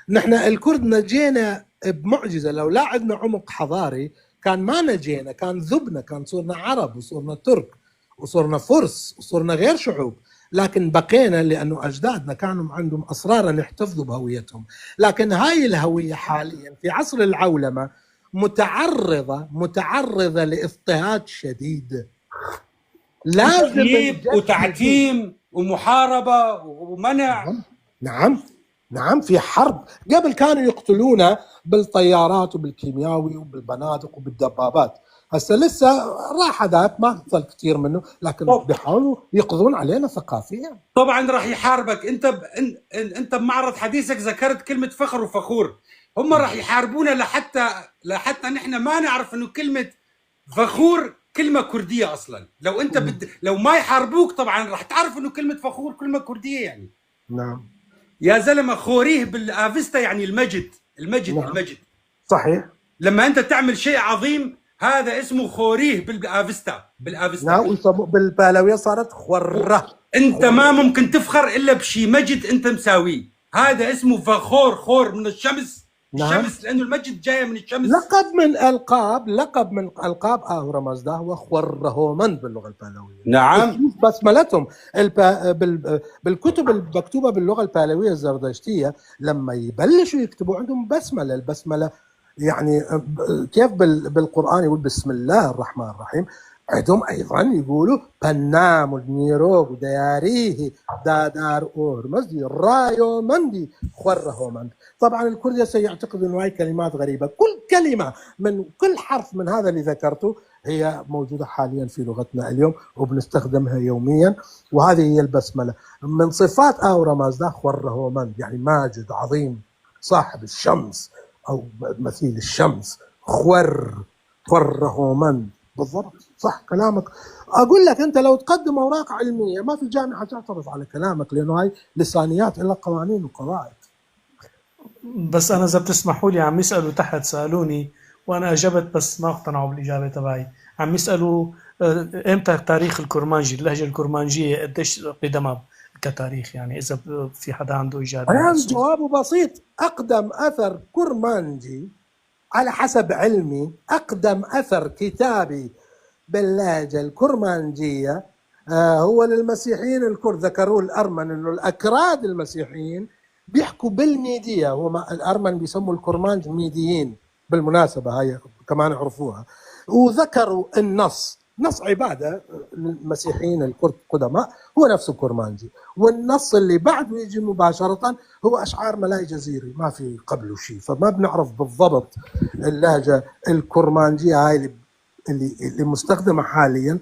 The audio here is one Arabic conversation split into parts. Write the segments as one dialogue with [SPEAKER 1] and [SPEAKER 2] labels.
[SPEAKER 1] نحن الكرد نجينا بمعجزة، لو لا عندنا عمق حضاري كان ما نجينا، كان ذبنا، كان صرنا عرب وصرنا ترك وصرنا فرس وصرنا غير شعوب، لكن بقينا لأنه أجدادنا كانوا عندهم أسرار أن يحتفظوا بهويتهم. لكن هاي الهوية حاليا في عصر العولمة متعرضة لاضطهاد شديد، لازم
[SPEAKER 2] تغييب وتعتيم ومحاربة ومنع.
[SPEAKER 1] نعم في حرب. قبل كانوا يقتلونا بالطيارات وبالكيمياوي وبالبنادق وبالدبابات، هسه لسه راح ذاك ما حصل كثير منه، لكن بيحاولوا يقضون علينا ثقافيا.
[SPEAKER 2] طبعا راح يحاربك انت بمعرض حديثك ذكرت كلمة فخر وفخور، هم راح يحاربونا لحتى نحن ما نعرف انه كلمة فخور كلمة كردية اصلا. لو انت لو ما يحاربوك طبعا راح تعرف انه كلمة فخور كلمة كردية يعني.
[SPEAKER 1] نعم
[SPEAKER 2] يا زلمة، خوريه بالافستا يعني المجد.
[SPEAKER 1] نعم.
[SPEAKER 2] المجد
[SPEAKER 1] صحيح.
[SPEAKER 2] لما انت تعمل شيء عظيم هذا اسمه خوريه بالافستا.
[SPEAKER 1] نعم، بالبهلوية صارت خوره.
[SPEAKER 2] انت ما ممكن تفخر الا بشيء مجد انت مساويه، هذا اسمه فخور. خور من الشمس.
[SPEAKER 1] نعم.
[SPEAKER 2] الشمس لانه المجد جايه من الشمس.
[SPEAKER 1] لقب من القاب اهورا مازدا هو خورهومند باللغه البهلويه.
[SPEAKER 2] نعم.
[SPEAKER 1] بسملتهم بالكتب المكتوبه باللغه البهلويه الزردشتيه لما يبلشوا يكتبوا عندهم بسمله. البسمله يعني كيف بالقران يقول بسم الله الرحمن الرحيم، عندهم ايضا يقولوا بنام ودنيروغ ودياريه دادار اورمزدي رايو مندي خورهومند. طبعا الكردية سيعتقد انه هاي كلمات غريبه، كل كلمه من كل حرف من هذا اللي ذكرته هي موجوده حاليا في لغتنا اليوم وبنستخدمها يوميا، وهذه هي البسمله. من صفات اهورا مازدا خورهومند يعني ماجد عظيم صاحب الشمس او مثيل الشمس. خورهومند بالضبط صح كلامك. اقول لك انت لو تقدم اوراق علميه ما في جامعه تعترض على كلامك، لانه هاي لسانيات لها قوانين وقواعد.
[SPEAKER 3] بس انا اذا بتسمحوا لي عم يسالوا تحت، سالوني وانا اجبت بس ما اقتنعوا بالاجابه تبعي. عم يسالوا امتى تاريخ الكرمانجي، اللهجه الكرمانجيه قديش قدمها كتاريخ، يعني اذا في حدا عنده اجابه.
[SPEAKER 1] يعني جوابه بسيط، اقدم اثر كرمانجي على حسب علمي، اقدم اثر كتابي باللهجه الكرمانجيه هو للمسيحيين الكرد. ذكروا الارمن انه الاكراد المسيحيين بيحكوا بالميدية، هو الارمن بيسموا الكرمانج ميديين بالمناسبه، هاي كمان عرفوها. وذكروا النص، نص عباده المسيحيين الكرد قدماء هو نفسه كرمانجي، والنص اللي بعده يجي مباشره هو اشعار ملاي جزيري، ما في قبله شيء، فما بنعرف بالضبط اللهجه الكرمانجيه هاي اللي مستخدمه حاليا.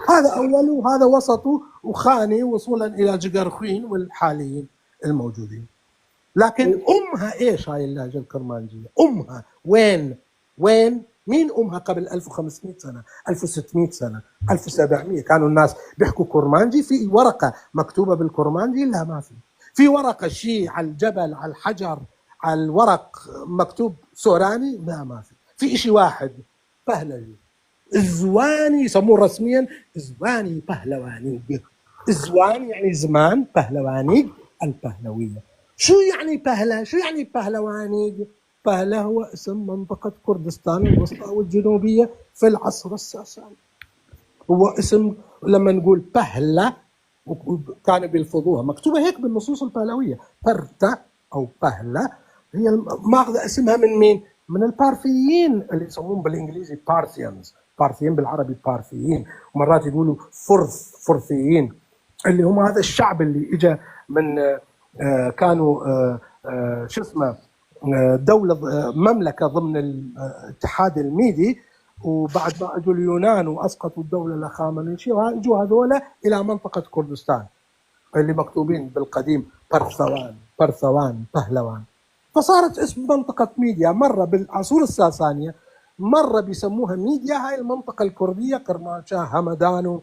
[SPEAKER 1] هذا اوله وهذا وسطه وخاني وصولا الى جقرخين والحاليين الموجودين. لكن امها ايش هاي اللهجه الكرمانجيه؟ امها وين؟ مين امها قبل 1500 سنه، 1600 سنه، 1700 كانوا الناس بيحكوا كرمانجي؟ في ورقه مكتوبه بالكرمانجي؟ لا ما في. في ورقه شيء على الجبل على الحجر على الورق مكتوب سوراني؟ لا ما في. في شيء واحد بهلوي الزواني، يسموه رسميا زواني بهلواني. الزوان يعني زمان، بهلواني البهلويه. شو يعني بهلة؟ شو يعني بهلواني؟ بهلة هو اسم منطقة كردستان الوسطى والجنوبية في العصر الساساني، هو اسم. لما نقول بهلة كانوا بيلفظوها مكتوبة هيك بالنصوص البهلوية، برتا أو بهلة، هي ماخذة اسمها من مين؟ من البارثيين اللي يسمون بالإنجليزي بارثيانز، بارثيين بالعربي بارثيين، ومرات يقولوا فرثيين، اللي هم هذا الشعب اللي اجى من كانوا شو اسمه دولة مملكة ضمن الاتحاد الميدي، وبعد ما اجوا اليونان واسقطوا الدولة الاخامنشية واجوا هذولا الى منطقة كردستان اللي مكتوبين بالقديم برثوان بهلوان، فصارت اسم منطقة ميديا. مرة بالعصور الساسانية مرة بيسموها ميديا، هاي المنطقة الكردية كرمانشاه همدان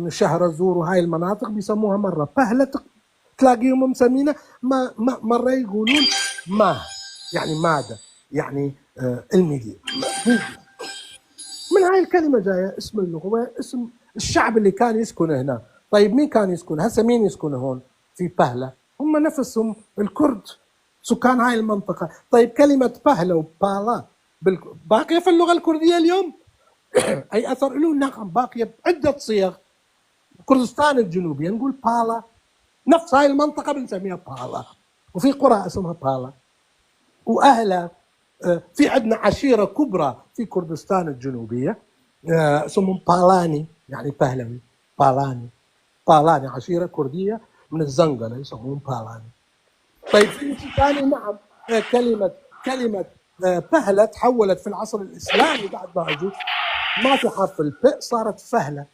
[SPEAKER 1] شهر الزور وهاي المناطق بيسموها مرة بهلة، تلاقيهم مسمينها مرة يقولون ما يعني ماذا يعني الميديا. من هاي الكلمة جاية اسم اللغة، اسم الشعب اللي كان يسكن هنا. طيب مين كان يسكن؟ هسه مين يسكن هون في بهلة؟ هم نفسهم الكرد سكان هاي المنطقة. طيب كلمة بهلة وبالا باقية في اللغة الكردية اليوم؟ أي أثر له؟ نعم باقية بعدة صيغ. كردستان الجنوبية نقول بالا، نفس هاي المنطقة بنسميها بالا، وفي قرى اسمها بالا وأهلها. في عندنا عشيرة كبرى في كردستان الجنوبية اسمهم بالاني، يعني بهلوي. بالاني عشيرة كردية من الزنقلة يسمون بالاني. طيب في شيء ثاني، نعم كلمة بهلة تحولت في العصر الإسلامي بعد ما أجوا، ما في حرف الباء صارت فهلة.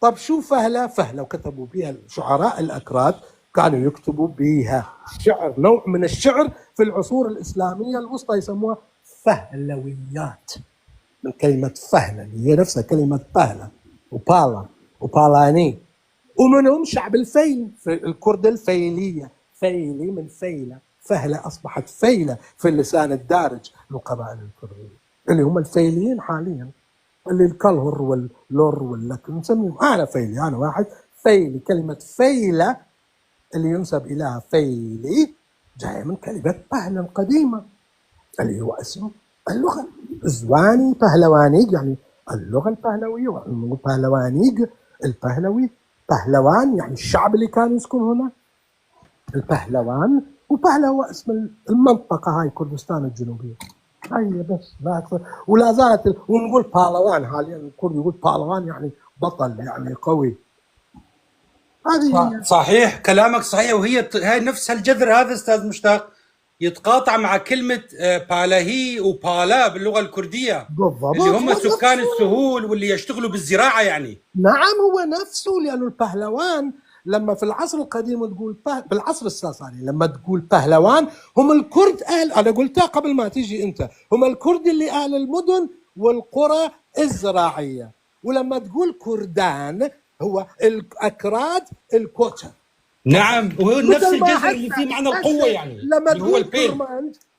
[SPEAKER 1] طب شو فهلة؟ فهلة وكتبوا بها الشعراء الأكراد، كانوا يكتبوا بها شعر، نوع من الشعر في العصور الإسلامية الوسطى يسموها فهلويات، من كلمة فهلة اللي هي نفسها كلمة بهلة وبالا وبالاني. ومنهم شعب الفيل، في الكرد الفيلية، فيلي من فيلة، فهلة أصبحت فيلة في اللسان الدارج للقبائل الكردية اللي هم الفيليين حاليا، اللي الكلهر واللور واللك نسميهم. أنا فيلي، أنا واحد فيلي. كلمة فيلة اللي ينسب إليها فيلي جاية من كلمة بهلة القديمة اللي هو اسم اللغة. زواني بهلوانيق يعني اللغة البهلوية، ونقول بهلوانيق البهلوي. بهلوان يعني الشعب اللي كان يسكن هنا، البهلوان. وبهلة هو اسم المنطقة هاي كردستان الجنوبية. هي بس لا أكثر. ولا زالت ونقول بالوان حاليا، الكرد يقول بالوان يعني بطل، يعني قوي. هذه هي
[SPEAKER 2] صحيح كلامك صحيح. وهي هاي نفس الجذر هذا استاذ مشتاق يتقاطع مع كلمة بالاهي وبالا باللغة الكردية،
[SPEAKER 1] بالضبط،
[SPEAKER 2] اللي هم سكان
[SPEAKER 1] نفسه.
[SPEAKER 2] السهول واللي يشتغلوا بالزراعة يعني.
[SPEAKER 1] نعم هو نفسه، لأنه البهلوان لما في العصر القديم تقول بالعصر الساساني لما تقول بهلوان هم الكرد أهل، أنا قلتها قبل ما تيجي أنت، هم الكرد اللي أهل المدن والقرى الزراعية. ولما تقول كردان هو الأكراد الكوتشر.
[SPEAKER 2] نعم، وهو نفس
[SPEAKER 1] مثل ما
[SPEAKER 2] الجذر اللي فيه معنى القوة يعني،
[SPEAKER 1] لما
[SPEAKER 2] اللي هو
[SPEAKER 1] تقول
[SPEAKER 2] البيل.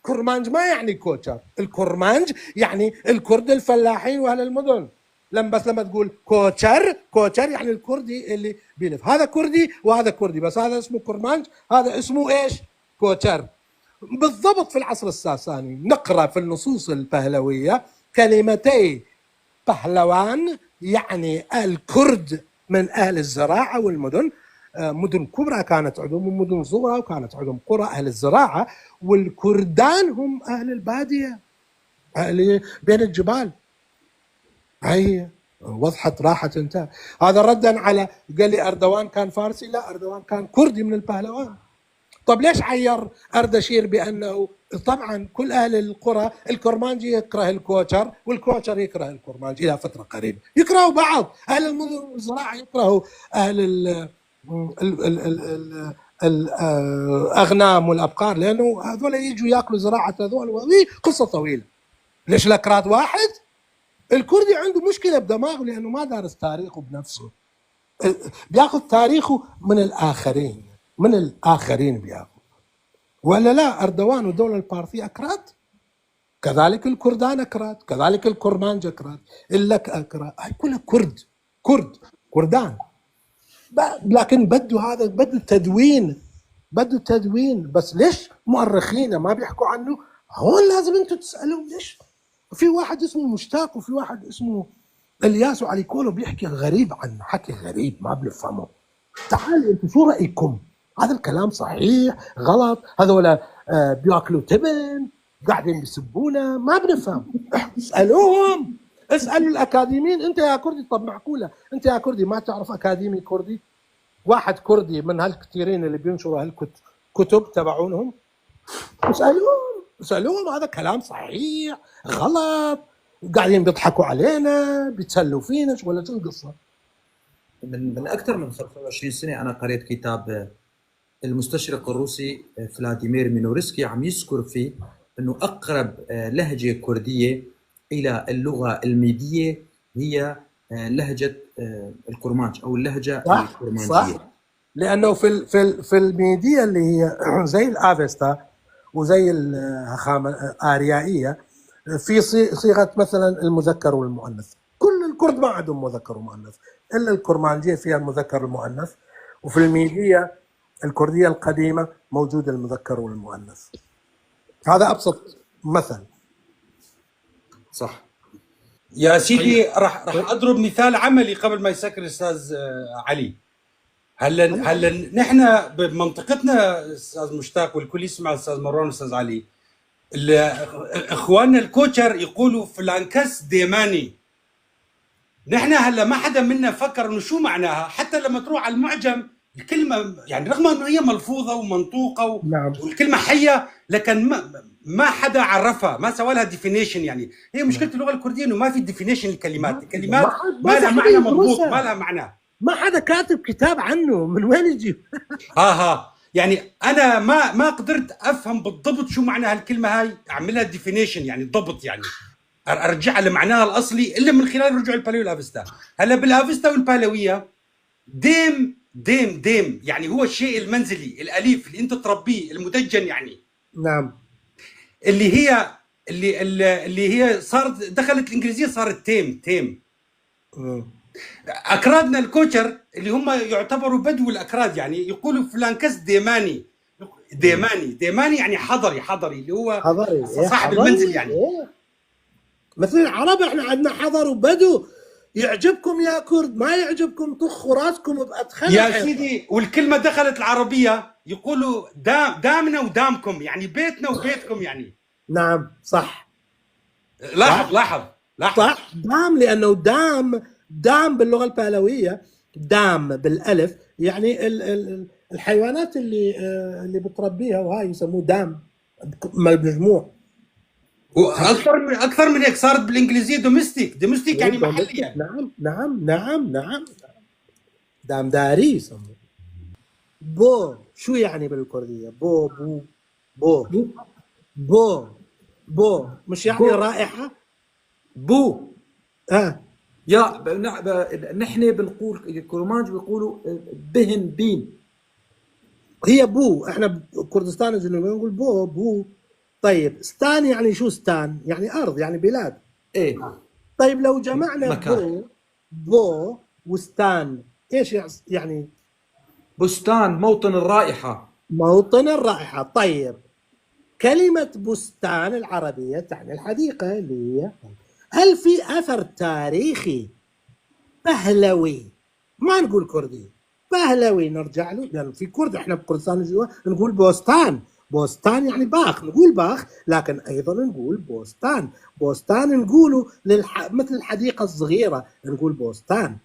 [SPEAKER 1] كرمانج ما يعني كوتشر، الكرمانج يعني الكرد الفلاحين واهل المدن. لما تقول كوتشر يعني الكردي اللي بيلف، هذا كردي وهذا كردي، بس هذا اسمه كرمانج، هذا اسمه ايش؟ كوتشر. بالضبط في العصر الساساني نقرأ في النصوص البهلوية كلمتي بهلوان يعني الكرد من أهل الزراعة والمدن. مدن كبرى كانت عندهم ومدن صغرى، وكانت عندهم قرى أهل الزراعة، والكردان هم أهل البادية أهل بين الجبال. هي وضحت راحت انتهى. هذا ردا على قال لي أردوان كان فارسي، لا أردوان كان كردي من البهلوان. طب ليش عير أردشير بأنه طبعا كل أهل القرى الكرمانجي يكره الكوتشر والكوتشر يكره الكرمانجي إلى فترة قريبة، يكرهوا بعض. أهل المدن والزراعة يكرهوا أهل الأغنام والأبقار، لأنه هذول يجوا يأكلوا زراعة هذول، وهي قصة طويلة. ليش الأكراد واحد؟ الكردي عنده مشكلة بدماغه لأنه ما دارس تاريخه بنفسه، بياخذ تاريخه من الآخرين بياخذ. ولا لا أردوان والدولة البارثية أكراد، كذلك الكردان أكراد، كذلك الكرمانج أكراد، اللك أكراد، هاي كلها كردان. لكن هذا بده تدوين. بس ليش مؤرخين ما بيحكوا عنه؟ هون لازم انتم تسألوا ليش. في واحد اسمه مشتاق وفي واحد اسمه الياس وعلي كولو بيحكي غريب عنه، حكي غريب ما بنفهمه. تعالوا انتم شو رأيكم؟ هذا الكلام صحيح غلط؟ هذول بياكلوا تبن، قاعدين بيسبونا، ما بنفهم. اسألوهم، اسألوا الأكاديميين. أنت يا كردي، طب معقولة أنت يا كردي ما تعرف أكاديمي كردي؟ واحد كردي من هالكثيرين اللي بينشروا هالكتب تبعونهم، اسألوهم هذا كلام صحيح غلط؟ قاعدين بيضحكوا علينا بيتسلوا فينا ولا شو القصة؟
[SPEAKER 4] من أكثر من 25 سنة أنا قرأت كتاب المستشرق الروسي فلاديمير مينورسكي عم يذكر فيه أنه أقرب لهجة كردية إلى اللغة الميدية هي لهجة الكرمانج أو اللهجة الكرمانجية.
[SPEAKER 1] صح، لأنه في الميدية اللي هي زي الآفستا وزي الآريائية في صيغة مثلا المذكر والمؤنث. كل الكرد ما عندهم مذكر ومؤنث، إلا الكرمانجية فيها المذكر والمؤنث. وفي الميدية الكردية القديمة موجود المذكر والمؤنث. هذا أبسط مثل.
[SPEAKER 4] صح.
[SPEAKER 2] يا سيدي راح اضرب مثال عملي قبل ما يسكر الاستاذ علي. هلا نحن بمنطقتنا استاذ مشتاق والكل يسمع استاذ مروان واستاذ علي، اخواننا الكوتشر يقولوا فلانكس ديماني. نحن هلا ما حدا منا فكر انه شو معناها، حتى لما تروح على المعجم الكلمه يعني رغم انه هي ملفوظه ومنطوقه
[SPEAKER 1] نعم.
[SPEAKER 2] والكلمه حيه، لكن ما حدا عرفها، ما سوى لها ديفينيشن. يعني هي مشكله اللغه الكرديه انه ما في ديفينيشن للكلمات، الكلمات ما لها معنى مضبوط، ما لها معنى،
[SPEAKER 1] ما حدا كاتب كتاب عنه، من وين يجي؟
[SPEAKER 2] يعني انا ما قدرت افهم بالضبط شو معنى هالكلمه هاي، اعملها ديفينيشن يعني ضبط، يعني ارجعها لمعناها الاصلي الا من خلال رجوع الباليو والافستا. هلا بالافستا والبالويه ديم يعني هو الشيء المنزلي الاليف اللي انت تربيه المدجن يعني.
[SPEAKER 1] نعم.
[SPEAKER 2] اللي هي صارت دخلت الانجليزيه صارت تيم. اكرادنا الكوتشر اللي هم يعتبروا بدو الاكراد يعني يقولوا فلانكس ديماني يعني حضري اللي هو
[SPEAKER 1] حضري.
[SPEAKER 2] صاحب المنزل يعني.
[SPEAKER 1] مثل العرب احنا عندنا حضر وبدو، يعجبكم يا كرد ما يعجبكم طخوا راسكم بأدخل
[SPEAKER 2] يا سيدي. والكلمه دخلت العربيه يقولوا دامنا ودامكم، يعني بيتنا وبيتكم يعني.
[SPEAKER 1] نعم صح.
[SPEAKER 2] لاحظ
[SPEAKER 1] صح. دام، لانه دام باللغه البالويه دام بالالف يعني الحيوانات اللي بتربيها وهاي يسموه دام مجموع.
[SPEAKER 2] واكثر من هيك صارت بالانجليزيه دوميستيك يعني محلي يعني.
[SPEAKER 1] نعم. دام داري يسموه. بو شو يعني بالكرديه؟ بو مش يعني رائحه؟ بو
[SPEAKER 4] يا نحن بنقول الكرمانج بيقولوا بهن بين،
[SPEAKER 1] هي بو. احنا بكردستان الجنوبيه نقول بو. طيب ستان يعني شو ستان؟ يعني ارض، يعني بلاد.
[SPEAKER 4] ايه.
[SPEAKER 1] طيب لو جمعنا
[SPEAKER 4] مكان.
[SPEAKER 1] بو وستان ايش يعني؟
[SPEAKER 4] بستان موطن الرائحه.
[SPEAKER 1] موطن الرائحه. طيب كلمه بستان العربيه تعني الحديقه اللي هي. هل في اثر تاريخي بهلوي، ما نقول كردي، بهلوي نرجع له؟ لانه في كرد احنا بكردستان الجنوبيه نقول بوستان يعني باخ، نقول باخ لكن ايضا نقول بوستان نقوله مثل الحديقه الصغيره نقول بوستان.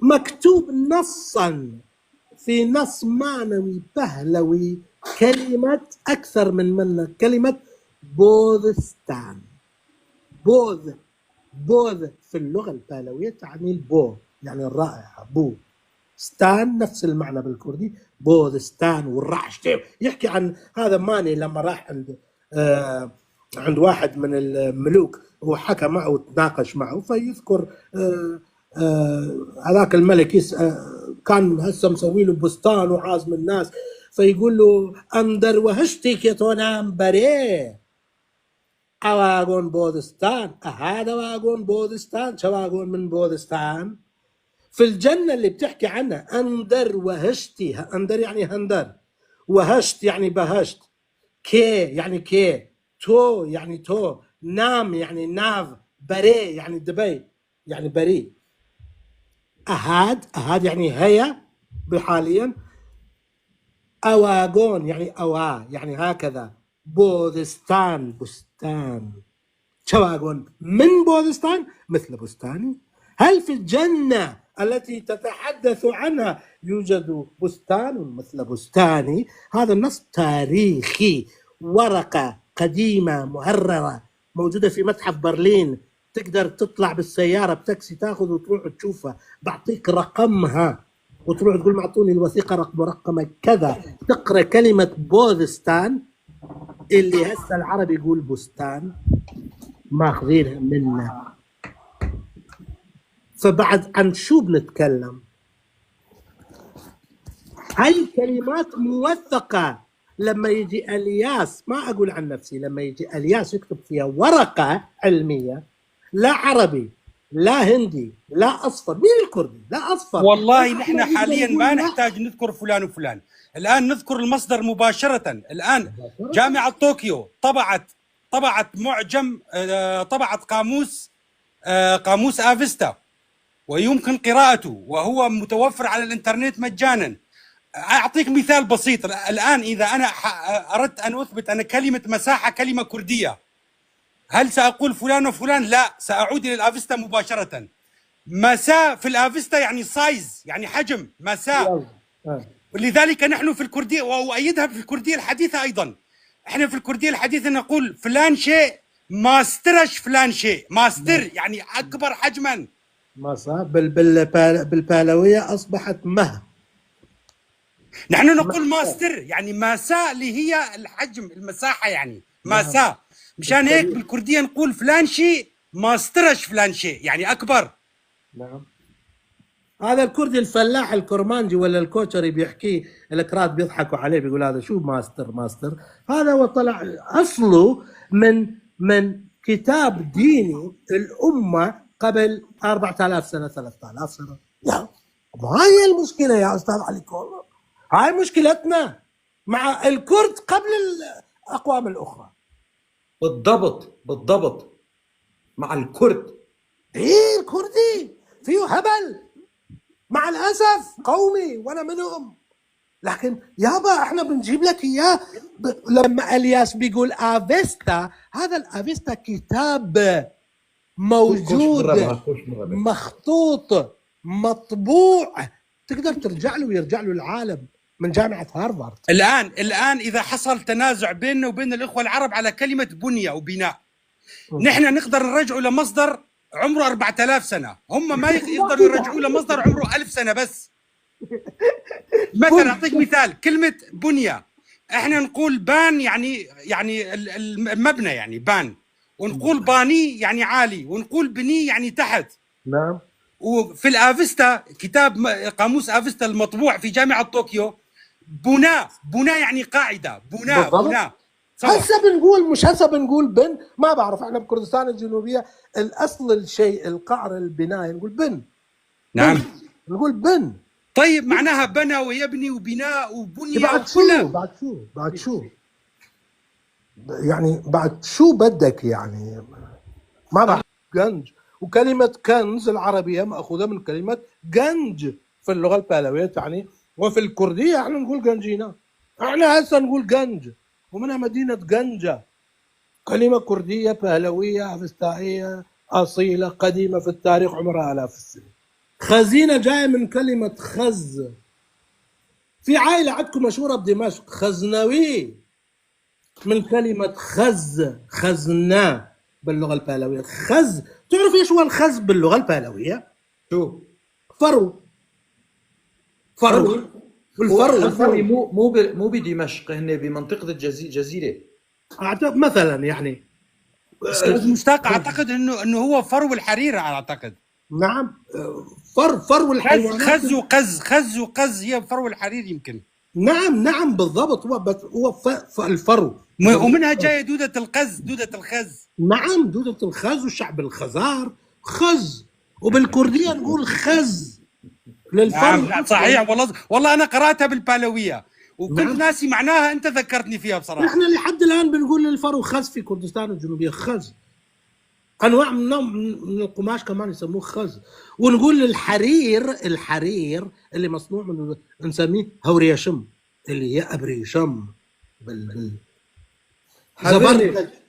[SPEAKER 1] مكتوب نصا في نص معنوي بهلوي كلمه اكثر من كلمه بوذستان. بوذ في اللغه البالويه تعني البو يعني الرائحه. بو ستان نفس المعنى بالكردي، بوذستان والرعش. يحكي عن هذا ماني لما راح عند واحد من الملوك وحكى معه وتناقش معه، فيذكر هذاك الملك كان هسه مسوي له بستان وعازم الناس، فيقول له اندر وهشتي كتونام بريه اواغون بوذستان. هذا واغون بوذستان، شو واغون من بوذستان؟ في الجنة اللي بتحكي عنها أندر وهشتي. أندر يعني هندر، وهشت يعني بهشت، كي يعني كي، تو يعني تو، نام يعني ناف، بري يعني دبي يعني بري. أهاد يعني هيا بحاليا، أواغون يعني أوا يعني هكذا، بوذستان بستان. شواغون من بوذستان مثل بستاني. هل في الجنة التي تتحدث عنها يوجد بستان مثل بستاني؟ هذا النص تاريخي، ورقة قديمة مهررة موجودة في متحف برلين، تقدر تطلع بالسيارة بتاكسي تاخذ وتروح تشوفها، بعطيك رقمها وتروح تقول معطوني الوثيقة رقمك كذا، تقرأ كلمة بوذستان اللي هسه العربي يقول بستان، ماخذينها منا. فبعد عن شو بنتكلم؟ هاي الكلمات موثقة. لما يجي الياس، ما أقول عن نفسي، لما يجي الياس يكتب فيها ورقة علمية لا عربي لا هندي لا اصفر. مين الكردي؟ لا اصفر.
[SPEAKER 2] والله نحن حاليا ما نحتاج نذكر فلان وفلان، الآن نذكر المصدر مباشرة. الآن جامعة طوكيو طبعت معجم، طبعت قاموس آفيستا، ويمكن قراءته وهو متوفر على الإنترنت مجانا. أعطيك مثال بسيط. الآن إذا أنا أردت أن أثبت أن كلمة مساحة كلمة كردية، هل سأقول فلان وفلان؟ لا، سأعود إلى الآفيستا مباشرة. مساء في الآفيستا يعني سايز، يعني حجم مساء. ولذلك نحن في الكردية، وأؤيدها في الكردية الحديثة أيضا، احنا في الكردية الحديثة نقول فلان شيء ماسترش فلان شيء. ماستر يعني أكبر حجما.
[SPEAKER 1] مساء بالبالوية أصبحت مه.
[SPEAKER 2] نحن نقول ماستر يعني مساء اللي هي الحجم المساحة يعني مساء. مشان هيك بالكردية نقول فلان شيء ماسترش فلان شيء يعني أكبر.
[SPEAKER 1] نعم. هذا الكردي الفلاح الكرمانجي ولا الكوتشري بيحكي، الكراد بيضحكوا عليه بيقول هذا شو ماستر. هذا هو طلع اصله من كتاب ديني الامه قبل 4000 سنه 3000 سنه. لا ما هي المشكله يا استاذ علي كولر، هاي مشكلتنا مع الكرد قبل الاقوام الاخرى.
[SPEAKER 4] بالضبط مع الكرد.
[SPEAKER 1] ايه الكردي فيه هبل مع الاسف قومي وانا منهم، لكن يابا احنا بنجيب لك اياه. لما الياس بيقول افيستا، هذا الافيستا كتاب موجود مخطوط مطبوع، تقدر ترجع له ويرجع له العالم من جامعه هارفارد.
[SPEAKER 2] الان اذا حصل تنازع بيننا وبين الاخوه العرب على كلمه بنيه وبناء، نحن نقدر نرجعه لمصدر عمره 4000 سنه، هم ما يقدروا يرجعوا له مصدر عمره 1000 سنه بس. مثلا اعطيك مثال، كلمه بنيه احنا نقول بان يعني المبنى يعني بان، ونقول باني يعني عالي، ونقول بني يعني تحت.
[SPEAKER 1] نعم.
[SPEAKER 2] وفي الافيستا كتاب قاموس افيستا المطبوع في جامعه طوكيو، بناء يعني قاعده، بناء
[SPEAKER 1] هسه بنقول، مش هسه بنقول بن، ما بعرف احنا بكردستان الجنوبيه الاصل الشيء القعر البناء نقول بن.
[SPEAKER 2] نعم
[SPEAKER 1] بن. نقول بن.
[SPEAKER 2] طيب معناها بنى ويبني وبناء وبنيه
[SPEAKER 1] بعد شو يعني بعد شو بدك يعني ما بعرف. جنج، وكلمه كنز العربيه ماخوذه من كلمه جنج في اللغه البهلويه يعني، وفي الكرديه احنا نقول جنجينا، احنا هسه نقول جنج ومنها مدينه جنجه، كلمه كرديه بهلويه افستائيه اصيله قديمه في التاريخ عمرها آلاف السنين. خزينه جايه من كلمه خز. في عائله عندكم مشهوره بدمشق خزنوي من كلمه خزنا باللغه البهلويه. خز، تعرف ايش هو الخز باللغه البهلويه؟
[SPEAKER 4] شو؟
[SPEAKER 1] فرو.
[SPEAKER 4] والفرو مو بدمشق، هن بمنطقه الجزيره
[SPEAKER 1] اعتقد مثلا يعني.
[SPEAKER 2] مشتاق اعتقد انه هو فرو الحرير اعتقد.
[SPEAKER 1] نعم فرو الحيوانات.
[SPEAKER 2] خز وقز هي فرو الحرير يمكن.
[SPEAKER 1] نعم بالضبط، هو الفرو،
[SPEAKER 2] ومنها جايه دوده الخز.
[SPEAKER 1] نعم دوده الخز، والشعب الخزار خز، وبالكرديه نقول خز للفرو.
[SPEAKER 2] نعم صحيح، والله انا قراتها بالبالويه وكنت ناسي معناها، انت ذكرتني فيها بصراحه.
[SPEAKER 1] احنا لحد الان بنقول للفرو خز في كردستان الجنوبيه، خز. انواع من القماش كمان يسموه خز. ونقول الحرير اللي مصنوع من نسميه هوريشم اللي هي ابريشم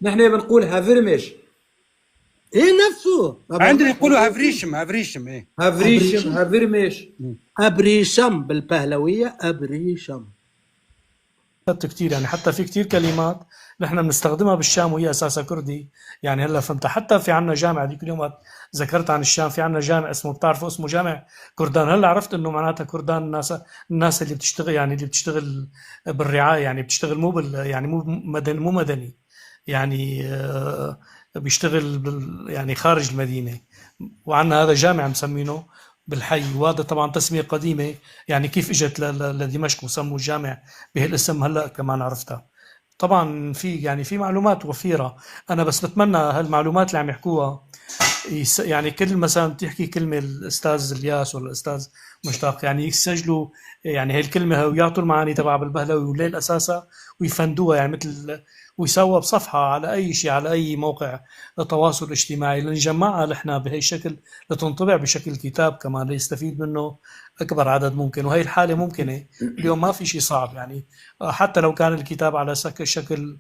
[SPEAKER 4] نحن بنقول هافرمش.
[SPEAKER 1] ايه نفسه
[SPEAKER 2] عندنا يقولوا هافريشم. ايه
[SPEAKER 4] هافرمش
[SPEAKER 1] ابريشم بالبهلويه ابريشم.
[SPEAKER 3] كثير يعني، حتى في كثير كلمات نحن بنستخدمها بالشام وهي اساسها كردي يعني. هلا فهمت، حتى في عنا جامع ذيك اليوم ذكرت عن الشام، في عنا جامع اسمه، بتعرفوا اسمه جامع كردان. هلا عرفت انه معناتها كردان الناس اللي بتشتغل يعني، اللي بتشتغل بالرعايه يعني، بتشتغل مو يعني مو مدني يعني، بيشتغل يعني خارج المدينه. وعنا هذا جامع مسمينه بالحي، وهذا طبعا تسميه قديمه يعني، كيف اجت لدمشق وسموا الجامع بهالاسم هلا كمان عرفتها. طبعا في يعني في معلومات وفيره، انا بس بتمنى هالمعلومات اللي عم يحكوها يعني كل مثلا تحكي كلمة الأستاذ الياس ولا الأستاذ مشتاق، يعني يسجلوا يعني هي الكلمة ويعطوا المعاني تبعها بالبهلوي ولين أساسها ويفندوها، يعني مثل ويسووا بصفحة على أي شيء على أي موقع تواصل اجتماعي لنجمعها نحن بهي الشكل لتنطبع بشكل كتاب كمان ليستفيد منه أكبر عدد ممكن. وهي الحالة ممكنة اليوم، ما في شيء صعب يعني. حتى لو كان الكتاب على شكل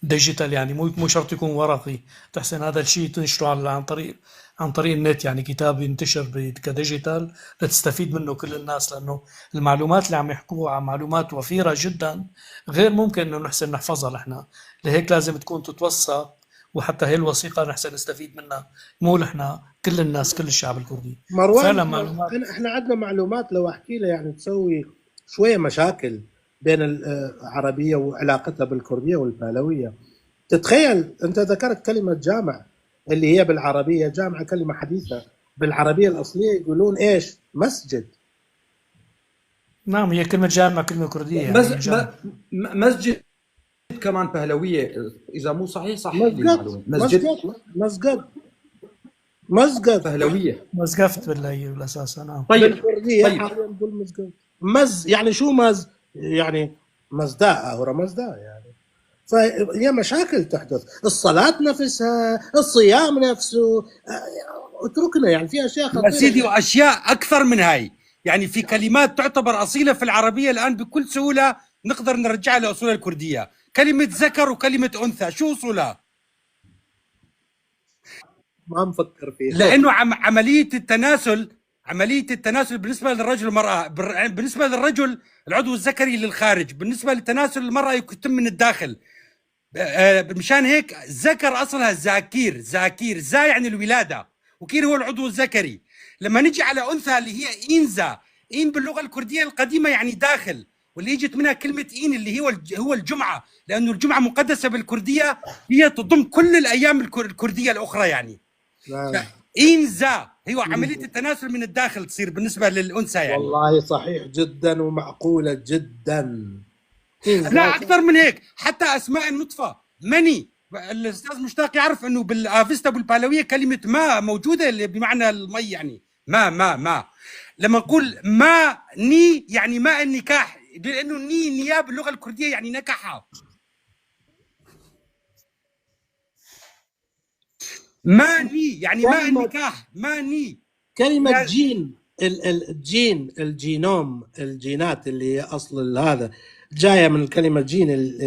[SPEAKER 3] ديجيتال، يعني مو شرط يكون ورقي، تحسن هذا الشيء تنشره عن طريق النت، يعني كتاب ينتشر كديجيتال لتستفيد منه كل الناس، لانه المعلومات اللي عم يحكوها عن معلومات وفيرة جدا، غير ممكن انه نحسن نحفظها نحن، لهيك لازم تكون تتوثق، وحتى هي الوثيقة نحسن نستفيد منها، مو نحن كل الناس كل الشعب الكردي.
[SPEAKER 1] مروان،
[SPEAKER 3] فعلا معلومات.
[SPEAKER 1] احنا عندنا معلومات لو احكي لها يعني تسوي شويه مشاكل بين العربيه وعلاقتها بالكرديه والبهلويه. تتخيل انت ذكرت كلمه جامع اللي هي بالعربيه جامعه، كلمه حديثه، بالعربيه الاصليه يقولون ايش؟ مسجد.
[SPEAKER 3] نعم، هي كلمة جامع كلمة كردية يعني جامع.
[SPEAKER 4] مسجد كمان بهلويه، اذا مو صحيح صح لي
[SPEAKER 1] مسجد
[SPEAKER 4] المعلومه. مسجد
[SPEAKER 1] مسجد مسجد
[SPEAKER 4] بهلويه.
[SPEAKER 3] مزقفت بالله بالأساس. نعم.
[SPEAKER 4] طيب
[SPEAKER 1] بالكرديه
[SPEAKER 4] طيب
[SPEAKER 1] حاليا نقول مسجد. مز يعني شو مز؟ يعني مزداء او رمزداء يعني. فهي مشاكل تحدث، الصلاة نفسها، الصيام نفسه، اتركنا يعني في اشياء
[SPEAKER 2] يا
[SPEAKER 1] خطيرة.
[SPEAKER 2] سيدي واشياء اكثر من هاي، يعني في كلمات تعتبر اصيله في العربيه الان بكل سهوله نقدر نرجعها لاصولها الكرديه. كلمه ذكر وكلمه انثى شو اصولها؟
[SPEAKER 1] ما مفكر فيها.
[SPEAKER 2] لانه عمليه التناسل بالنسبه للرجل والمراه، بالنسبه للرجل العضو الذكري للخارج، بالنسبه للتناسل المراه يتم من الداخل. مشان هيك ذكر اصلها ذاكير، ذا يعني الولاده، وكير هو العضو الذكري. لما نجي على انثى اللي هي اينزا، اين باللغه الكرديه القديمه يعني داخل، واللي اجت منها كلمه اين اللي هو الجمعه، لانه الجمعه مقدسه بالكرديه، هي تضم كل الايام الكرديه الاخرى يعني.
[SPEAKER 1] نعم.
[SPEAKER 2] اينزا هي عمليه التناسل من الداخل تصير بالنسبه للانثى يعني.
[SPEAKER 1] والله صحيح جدا ومعقولة جدا.
[SPEAKER 2] لا اكثر من هيك، حتى اسماء النطفه مني، الاستاذ مشتاق يعرف انه بالافستا بالبهلويه كلمه ما موجوده اللي بمعنى المي يعني ما لما نقول ما ني يعني ماء النكاح، لانه نياب باللغه الكرديه يعني نكحه. ماني يعني ماء النكاح، ماني.
[SPEAKER 1] كلمة جين، الجين، الجينوم، الجينات اللي هي اصل هذا جايه من الكلمه جين.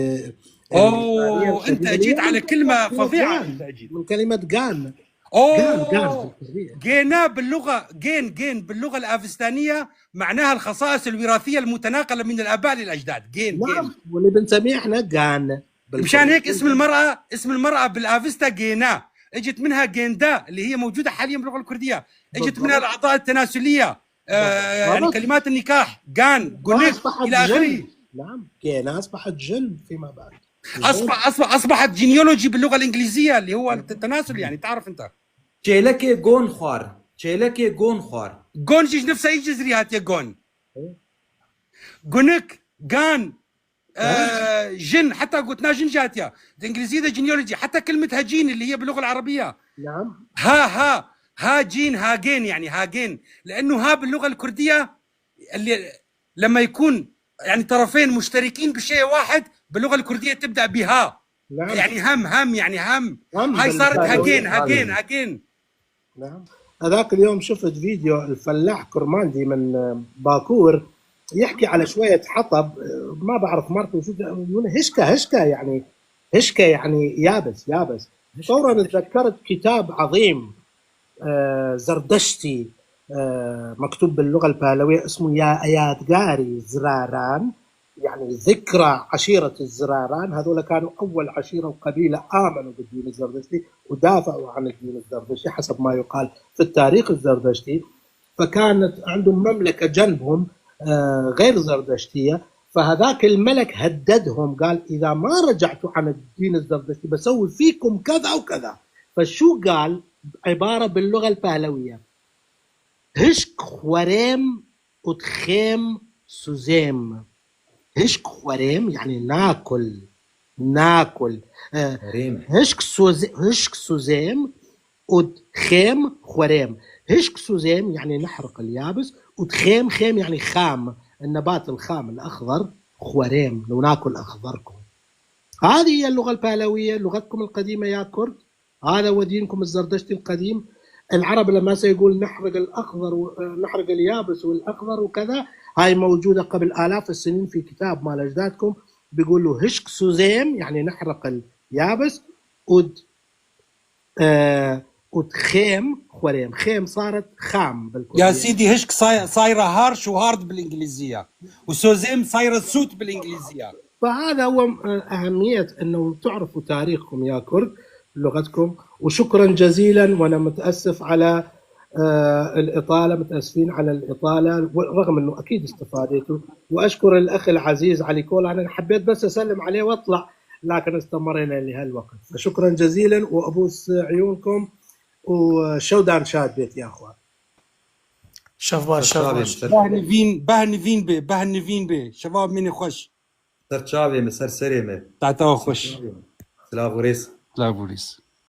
[SPEAKER 2] اوه انت جيت على كلمه فظيعه،
[SPEAKER 1] من كلمه جان.
[SPEAKER 2] اوه جينا باللغه جين باللغه الافستانيه معناها الخصائص الوراثيه المتناقله من الاباء للاجداد. جين.
[SPEAKER 1] نعم، واللي بنسميه احنا جان.
[SPEAKER 2] مشان هيك اسم المراه بالافستا جينا، اجت منها جيندا اللي هي موجوده حاليا باللغه الكرديه، اجت منها الاعضاء التناسليه، يعني كلمات النكاح جان جونيك الى اخره.
[SPEAKER 1] نعم، جينا اصبحت جن فيما بعد.
[SPEAKER 2] اصبحت جينيولوجي باللغه الانجليزيه اللي هو التناسل، يعني تعرف انت
[SPEAKER 4] تشيلكي جون خوار، تشيلكي جون خوار،
[SPEAKER 2] جون جيش نفسها اي جزري هات يا جون جونك جان جن، حتى قلتنا جن جاتيا الانجليزيه ده جينيولوجي، حتى كلمه هجين اللي هي باللغه العربيه.
[SPEAKER 1] نعم.
[SPEAKER 2] ها جين هاجين يعني هاجين، لانه ها باللغه الكرديه اللي لما يكون يعني طرفين مشتركين بشيء واحد باللغه الكرديه تبدا بها. نعم. يعني هم يعني هم هاي صارت هاجين.
[SPEAKER 1] نعم. هذاك اليوم شفت فيديو الفلاح كرماندي من باكور يحكي على شويه حطب، ما بعرف مرته شو يقول هشكه يعني هشكه يعني يابس. فورا تذكرت كتاب عظيم زردشتي مكتوب باللغه البهلويه اسمه يا ايادغاري زراران، يعني ذكرى عشيره الزراران. هذول كانوا اول عشيره وقبيله امنوا بالدين الزردشتي ودافعوا عن الدين الزردشتي حسب ما يقال في التاريخ الزردشتي. فكانت عندهم مملكه جنبهم غير زردشتيه، فهذاك الملك هددهم قال اذا ما رجعتوا عن الدين الزردشتي بسوي فيكم كذا وكذا. فشو قال؟ عباره باللغه البهلويه هشك خوريم وتخيم سوزيم. هشك خوريم يعني ناكل. هشك سوزيم ودخيم خوريم. هشك سوزيم يعني نحرق اليابس، ودخيم خيم يعني خام، النبات الخام الأخضر، خوريم لو ناكل أخضركم. هذه هي اللغة البهلوية، لغتكم القديمة يا كرد، هذا هو دينكم الزردشتي القديم. العرب لما سيقول نحرق الأخضر نحرق اليابس والأخضر وكذا، هاي موجودة قبل آلاف السنين في كتاب مال أجدادكم، بيقولوا هشك سوزيم يعني نحرق اليابس، ودخيم خوريم، خيم صارت خام بالكردية.
[SPEAKER 2] يا سيدي هشك صايره هارش وهارد بالانجليزيه، وسوزيم صايره سوت بالانجليزيه.
[SPEAKER 1] فهذا هو أهمية أنه تعرفوا تاريخكم يا كرد لغتكم. وشكرا جزيلا، وأنا متأسف على الإطالة، متأسفين على الإطالة رغم أنه أكيد استفادتوا. وأشكر الأخ العزيز علي كولا، أنا حبيت بس أسلم عليه وأطلع لكن استمرينا لهالوقت، فشكرا جزيلا وأبوس عيونكم وشودان شاد بيت يا أخوان.
[SPEAKER 3] شفبار شفبار
[SPEAKER 2] بهنفين بي شباب مني خوش
[SPEAKER 4] سر تشافي مسر سريمه
[SPEAKER 2] تعتوا خوش
[SPEAKER 4] سلافوريس
[SPEAKER 2] لا بوريس.